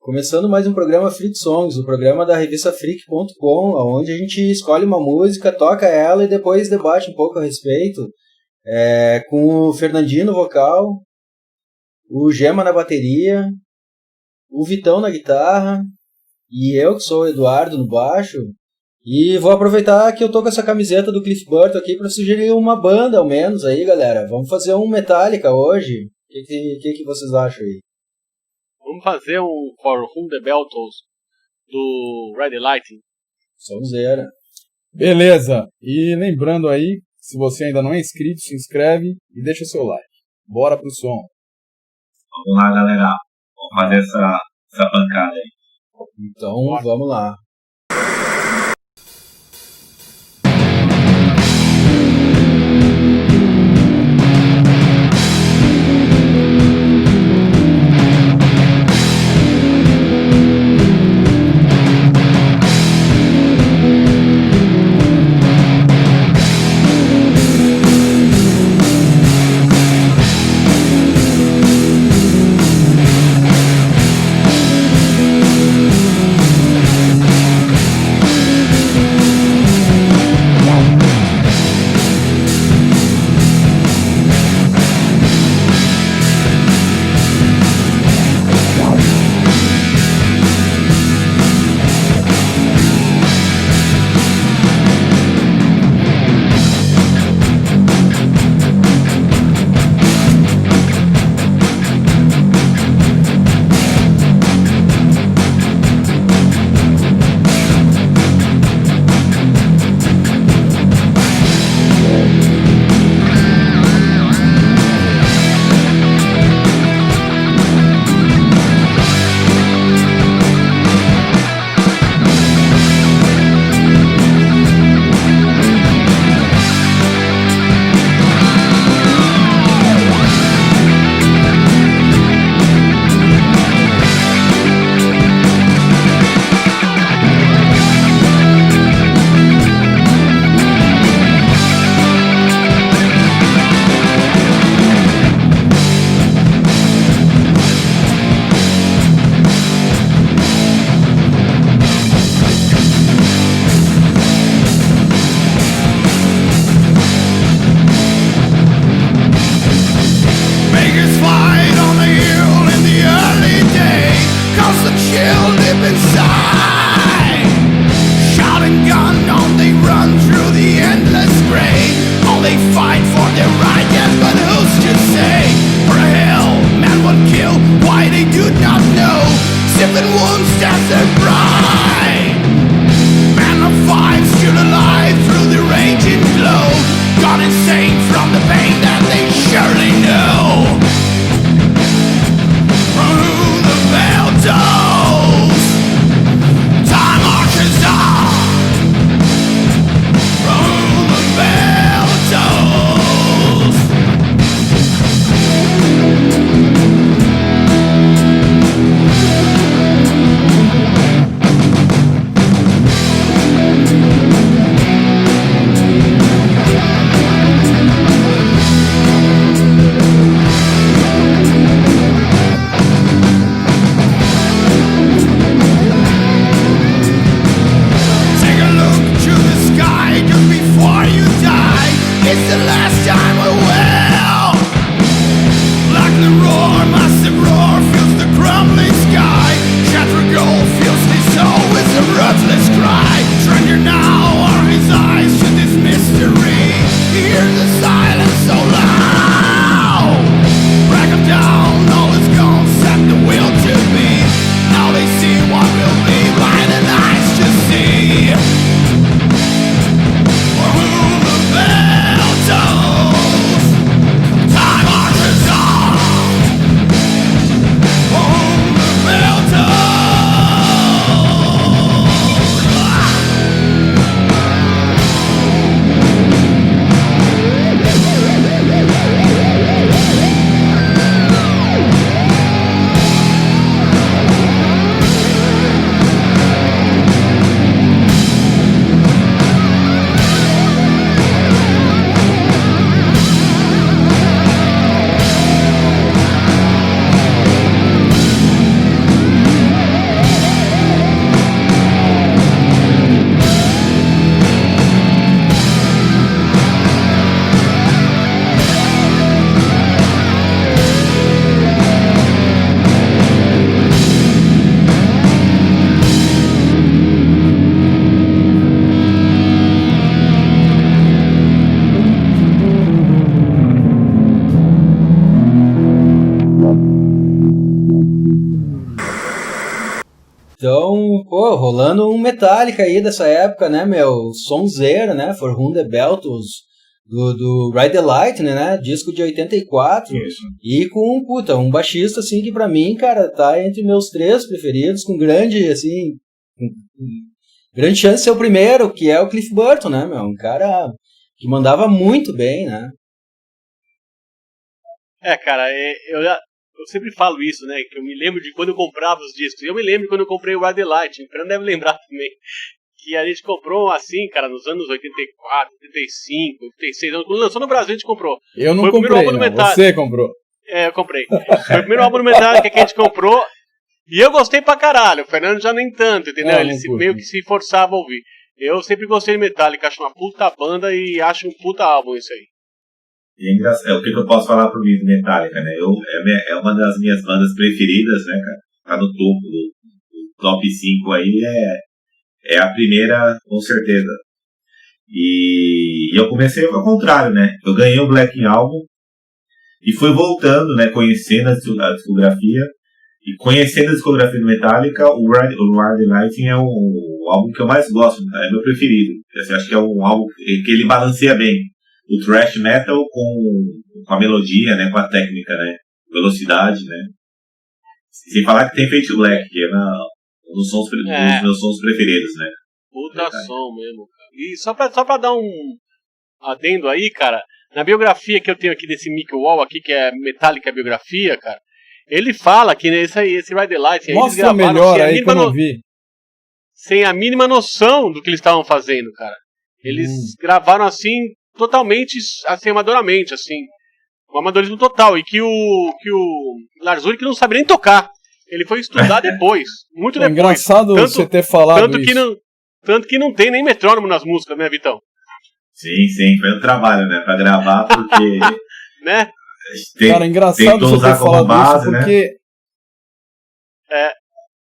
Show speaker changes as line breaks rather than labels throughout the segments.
Começando mais um programa Freak Songs, o programa da revista Freak.com, onde a gente escolhe uma música, toca ela e depois debate um pouco a respeito, com o Fernandinho no vocal, o Gema na bateria, o Vitão na guitarra e eu, que sou o Eduardo, no baixo. E vou aproveitar que eu tô com essa camiseta do Cliff Burton aqui para sugerir uma banda, ao menos, aí, galera. Vamos fazer um Metallica hoje. O que vocês acham aí?
Vamos fazer um For Whom the Bell Tolls do Red Lightning.
Sonzeira.
Beleza. E lembrando aí, se você ainda não é inscrito, se inscreve e deixa seu like. Bora pro som.
Vamos lá, galera. Vamos fazer essa pancada aí.
Então, vamos lá.
For whom the bell tolls.
Então, pô, rolando um Metallica aí dessa época, né, meu? Sonzeira, né? For Whom the Bell Tolls, do Ride the Lightning, né? Disco de 84.
Isso.
E com, puta, um baixista, assim, que pra mim, cara, tá entre meus 3 preferidos, com grande, assim, com grande chance de ser o primeiro, que é o Cliff Burton, né, meu? Um cara que mandava muito bem, né?
Cara, eu sempre falo isso, né? Que eu me lembro de quando eu comprava os discos. E eu me lembro quando eu comprei o Ride the Light. O Fernando deve lembrar também. Que a gente comprou assim, cara, nos anos 84, 85, 86. Quando lançou no Brasil, a gente comprou.
Eu não
Foi o primeiro
comprei,
álbum do
não.
Metallica.
Você comprou.
Eu comprei. Foi o primeiro álbum do Metallica que a gente comprou. E eu gostei pra caralho. O Fernando já nem tanto, entendeu?
Não,
Ele
não curto.
meio que se forçava a ouvir. Eu sempre gostei de Metallica. Acho uma puta banda e acho um puta álbum isso aí.
E é engraçado, o que eu posso falar por mim do Metallica, né? É uma das minhas bandas preferidas, né, cara? Tá no topo do top 5 aí, é a primeira, com certeza. E eu comecei ao contrário, né? Eu ganhei o Black Album e fui voltando, né? Conhecendo a discografia. E conhecendo a discografia do Metallica, o Ride the Lightning é o álbum que eu mais gosto, é meu preferido. Eu acho que é um álbum que ele balanceia bem o thrash metal com a melodia, né, com a técnica, né, velocidade, né. Sem falar que tem Fate Black, que é um dos meus sons preferidos, né.
Puta som mesmo, cara. E só pra dar um adendo aí, cara, na biografia que eu tenho aqui desse Mick Wall aqui, que é Metallica Biografia, cara, ele fala que esse Ride the Light,
Mostra melhor aí que eu não vi.
Sem a mínima noção do que eles estavam fazendo, cara. Eles gravaram assim, totalmente, assim, amadoramente, assim. Um amadorismo total. E que o Lars Ulrich não sabe nem tocar. Ele foi estudar depois. Muito depois.
É engraçado você ter falado isso.
Tanto que não tem nem metrônomo nas músicas, né, Vitão?
Sim, foi um trabalho, né, pra gravar, porque...
né?
Cara, engraçado você ter falado
base,
isso, porque...
Né?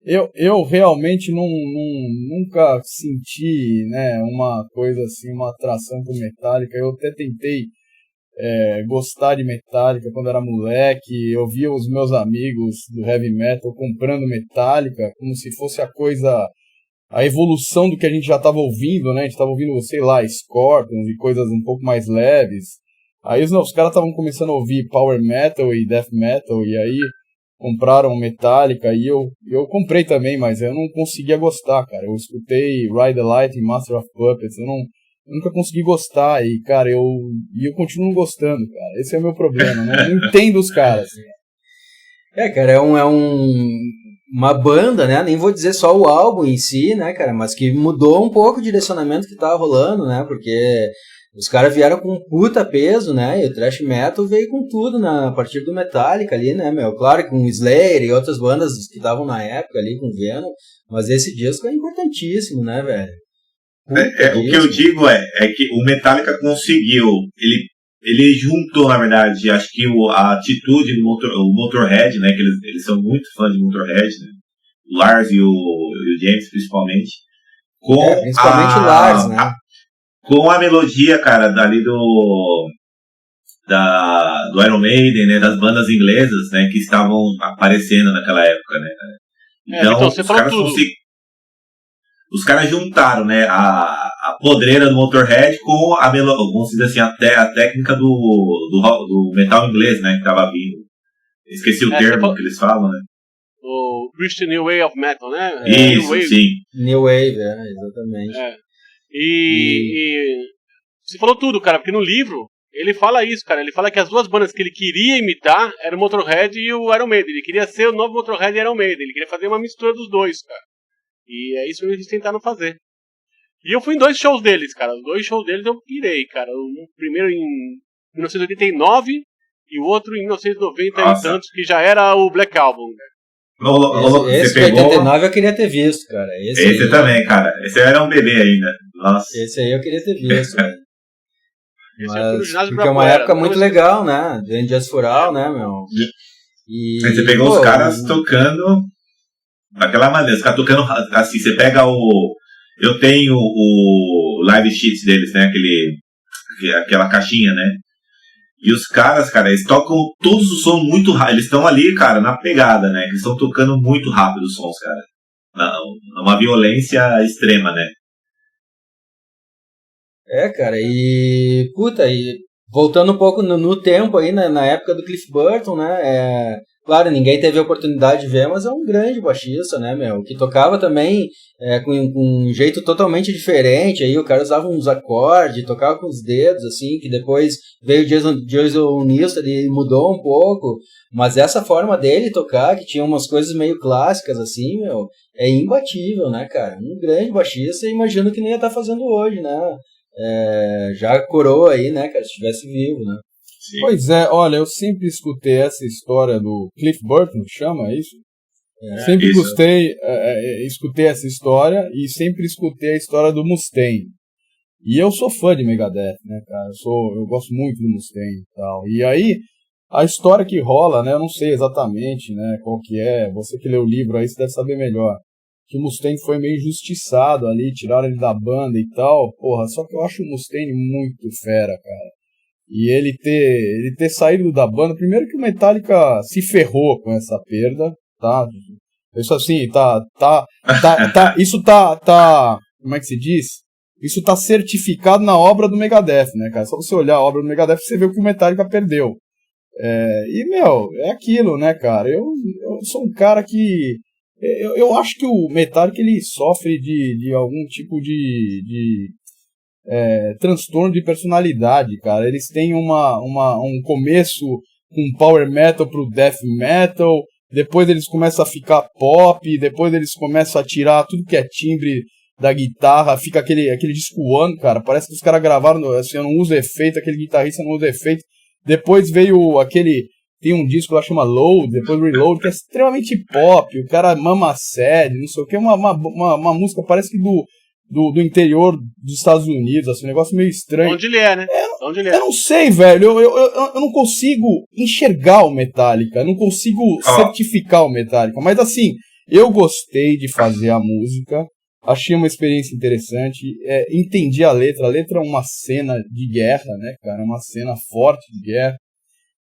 Eu realmente nunca senti, né, uma coisa assim, uma atração por Metallica. Eu até tentei gostar de Metallica quando era moleque. Eu via os meus amigos do heavy metal comprando Metallica como se fosse a evolução do que a gente já estava ouvindo, né? A gente estava ouvindo, sei lá, Scorpions e coisas um pouco mais leves. Aí os caras estavam começando a ouvir Power Metal e Death Metal, e aí compraram Metallica, e eu comprei também, mas eu não conseguia gostar, cara. Eu escutei Ride the Light e Master of Puppets, eu nunca consegui gostar, e cara, eu continuo não gostando, cara. Esse é o meu problema, não entendo os caras.
Cara, é uma banda, né? Nem vou dizer só o álbum em si, né, cara, mas que mudou um pouco o direcionamento que tava rolando, né? Porque os caras vieram com um puta peso, né? E o thrash metal veio com tudo a partir do Metallica ali, né, meu? Claro, com o Slayer e outras bandas que estavam na época ali, com o Venom, mas esse disco é importantíssimo, né, velho?
O que eu digo é que o Metallica conseguiu, ele juntou, na verdade, acho que a atitude do Motorhead, né, que eles são muito fãs de Motorhead, né, o Lars e o James, principalmente,
principalmente o Lars, né?
Com a melodia, cara, dali do Iron Maiden, né, das bandas inglesas, né, que estavam aparecendo naquela época, né. Então, os caras juntaram, né, a podreira do Motorhead com vamos dizer assim, a técnica do metal inglês, né, que tava vindo. Esqueci o termo que eles falam, né.
O Christian New Wave of Metal, né?
Isso,
New Wave.
sim.
New Wave, exatamente.
E você falou tudo, cara, porque no livro ele fala isso, cara. Ele fala que as duas bandas que ele queria imitar eram o Motorhead e o Iron Maiden. Ele queria ser o novo Motorhead e Iron Maiden. Ele queria fazer uma mistura dos dois, cara. E é isso que eles tentaram fazer. E eu fui em 2 shows deles, cara. Os 2 shows deles eu pirei, cara. O primeiro em 1989 e o outro em 1990 e tantos, que já era o Black Album, né?
Esse 89 eu queria ter visto, cara.
Esse também, cara. Esse era um bebê ainda. Nossa.
Esse aí eu queria ter visto, velho.
Mas,
porque é uma época muito legal, né? Do Just For All, né, meu?
E você pegou os caras tocando daquela maneira. Os caras tocando assim, você pega eu tenho o live sheets deles, né? Aquela caixinha, né? E os caras, cara, eles tocam todos os sons muito rápido. Eles estão ali, cara, na pegada, né? Eles estão tocando muito rápido os sons, cara. uma violência extrema, né?
Cara, e voltando um pouco no tempo aí, né, na época do Cliff Burton, né, claro, ninguém teve a oportunidade de ver, mas é um grande baixista, né, meu, que tocava também com um jeito totalmente diferente, aí o cara usava uns acordes, tocava com os dedos, assim, que depois veio o Jason Newsted e mudou um pouco, mas essa forma dele tocar, que tinha umas coisas meio clássicas, assim, meu, é imbatível, né, cara, um grande baixista, e imagino que nem ia estar fazendo hoje, né, já coroa aí, né, cara, se estivesse vivo, né.
Sim.
Pois é, olha, eu sempre escutei essa história do Cliff Burton, chama isso? Sempre
isso.
escutei essa história e sempre escutei a história do Mustaine. E eu sou fã de Megadeth, né, cara, eu gosto muito do Mustaine e tal. E aí, a história que rola, né, eu não sei exatamente, né, qual que é, você que lê o livro aí, você deve saber melhor. Que o Mustaine foi meio injustiçado ali, tiraram ele da banda e tal, porra, só que eu acho o Mustaine muito fera, cara. E ele ter saído da banda, primeiro que o Metallica se ferrou com essa perda, tá? Isso assim, isso tá, como é que se diz? Isso tá certificado na obra do Megadeth, né, cara? Só você olhar a obra do Megadeth, você vê o que o Metallica perdeu. E, meu, é aquilo, né, cara? Eu sou um cara que... Eu acho que o Metallica, ele sofre de algum tipo de transtorno de personalidade, cara. Eles têm um começo com power metal pro death metal, depois eles começam a ficar pop, depois eles começam a tirar tudo que é timbre da guitarra, fica aquele disco one, cara, parece que os caras gravaram, assim, eu não uso efeito, aquele guitarrista não usa efeito, depois veio tem um disco lá que chama Load, depois Reload, que é extremamente pop, o cara mama sério, não sei o que, uma música parece que do interior dos Estados Unidos, assim, um negócio meio estranho.
Onde ele é, né? Onde ele é.
Eu não sei, velho, eu não consigo enxergar o Metallica, eu não consigo certificar o Metallica, mas assim, eu gostei de fazer a música, achei uma experiência interessante, entendi a letra é uma cena de guerra, né, cara, uma cena forte de guerra,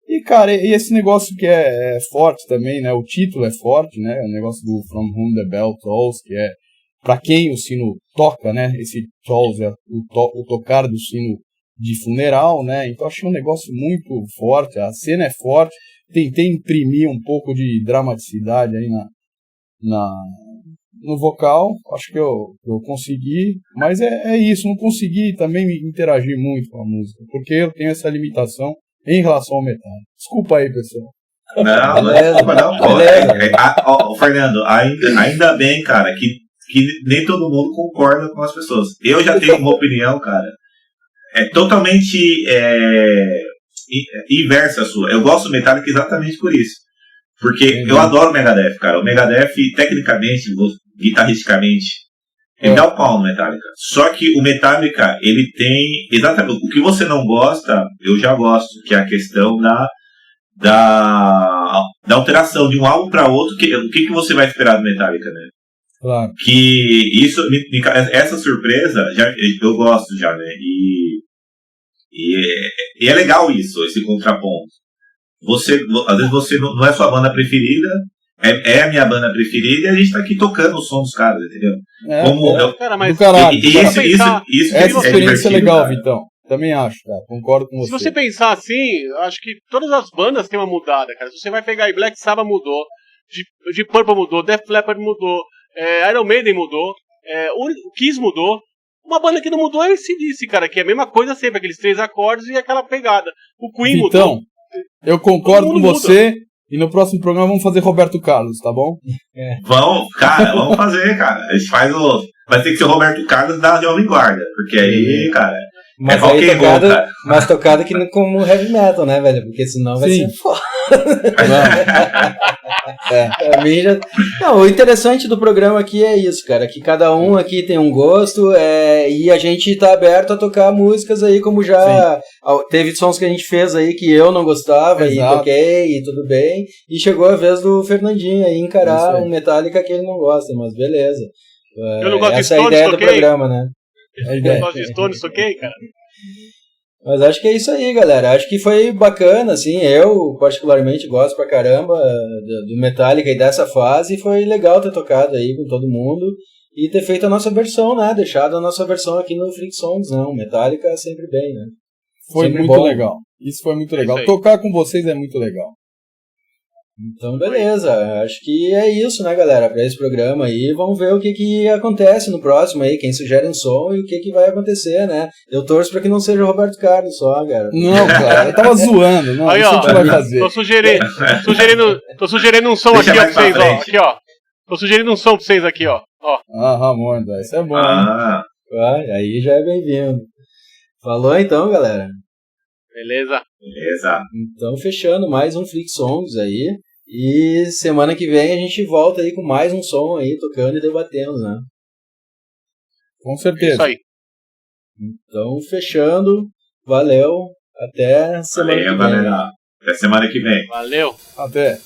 e cara, e esse negócio que é forte também, né, o título é forte, né, o negócio do From Whom the Bell Tolls, que é para quem o sino toca, né? Esse tolls é o tocar do sino de funeral, né? Então achei um negócio muito forte, a cena é forte. Tentei imprimir um pouco de dramaticidade aí no vocal, acho que eu consegui, mas é isso, não consegui também me interagir muito com a música, porque eu tenho essa limitação em relação ao metal. Desculpa aí, pessoal.
Não é desculpa não, pô. Fernando, ainda bem, cara, que nem todo mundo concorda com as pessoas. Eu já tenho uma opinião, cara, totalmente inversa a sua. Eu gosto do Metallica exatamente por isso. Porque eu adoro o Megadeth, cara. O Megadeth, tecnicamente, guitarristicamente, ele dá o pau no Metallica. Só que o Metallica, ele tem exatamente o que você não gosta, eu já gosto, que é a questão da alteração de um álbum para outro. O que você vai esperar do Metallica, né?
Claro.
Que isso, essa surpresa, eu gosto já, né? E é legal isso, esse contraponto. Às vezes você não é sua banda preferida, é a minha banda preferida e a gente tá aqui tocando o som dos caras, entendeu?
Cara, mas
do caralho.
Isso
essa experiência é legal,
cara.
Vitão. Também acho, cara. Concordo com você.
Se você pensar assim, eu acho que todas as bandas têm uma mudada, cara. Se você vai pegar aí, Black Sabbath mudou, de Purple mudou, Def Leppard mudou, Iron Maiden mudou, o Kiss mudou. Uma banda que não mudou é o AC/DC, cara, que é a mesma coisa sempre, aqueles 3 acordes e aquela pegada. O Queen mudou.
Então, eu concordo com você e no próximo programa vamos fazer Roberto Carlos, tá bom?
Vamos fazer, cara. A gente vai ter que ser o Roberto Carlos da Jovem Guarda, porque aí, cara,
mas
rock and roll, cara.
Mas tocado que não como heavy metal, né, velho? Porque senão vai ser foda. Não, o interessante do programa aqui é isso, cara, que cada um aqui tem um gosto e a gente tá aberto a tocar músicas aí, como já teve sons que a gente fez aí que eu não gostava. Exato. E toquei e tudo bem, e chegou a vez do Fernandinho aí encarar um Metallica que ele não gosta, mas beleza.
Eu não gosto
essa
de
é a ideia
Stones,
do programa, né?
Eu não gosto de Stones, ok, cara?
Mas acho que é isso aí, galera. Acho que foi bacana, assim. Eu, particularmente, gosto pra caramba do Metallica e dessa fase. E foi legal ter tocado aí com todo mundo e ter feito a nossa versão, né? Deixado a nossa versão aqui no Freak Songs, né? O Metallica sempre bem, né?
Foi
sempre
muito
bom.
legal. Isso foi muito
É
legal.
isso aí.
Tocar com vocês é muito legal.
Então, beleza. Acho que é isso, né, galera? Pra esse programa aí, vamos ver o que acontece no próximo aí. Quem sugere um som e o que vai acontecer, né? Eu torço pra que não seja o Roberto Carlos só, cara.
Não, cara, eu tava zoando. Não,
Aí,
isso
ó,
a gente vai fazer.
Tô sugerindo um som
Deixa
aqui, ó,
mais
pra vocês,
pra
ó.
frente.
Aqui, ó. Tô sugerindo um som pra vocês aqui, ó.
Ah, Ramon, isso é bom, hein?
Ah,
Aí já é bem-vindo. Falou então, galera.
Beleza?
beleza.
Então, fechando mais um Freak Songs aí. E semana que vem a gente volta aí com mais um som aí, tocando e debatendo, né?
Com
É
certeza.
isso aí.
Então, fechando. Valeu. Até semana que
Valeu,
vem.
galera. Até semana que vem.
Valeu.
Até.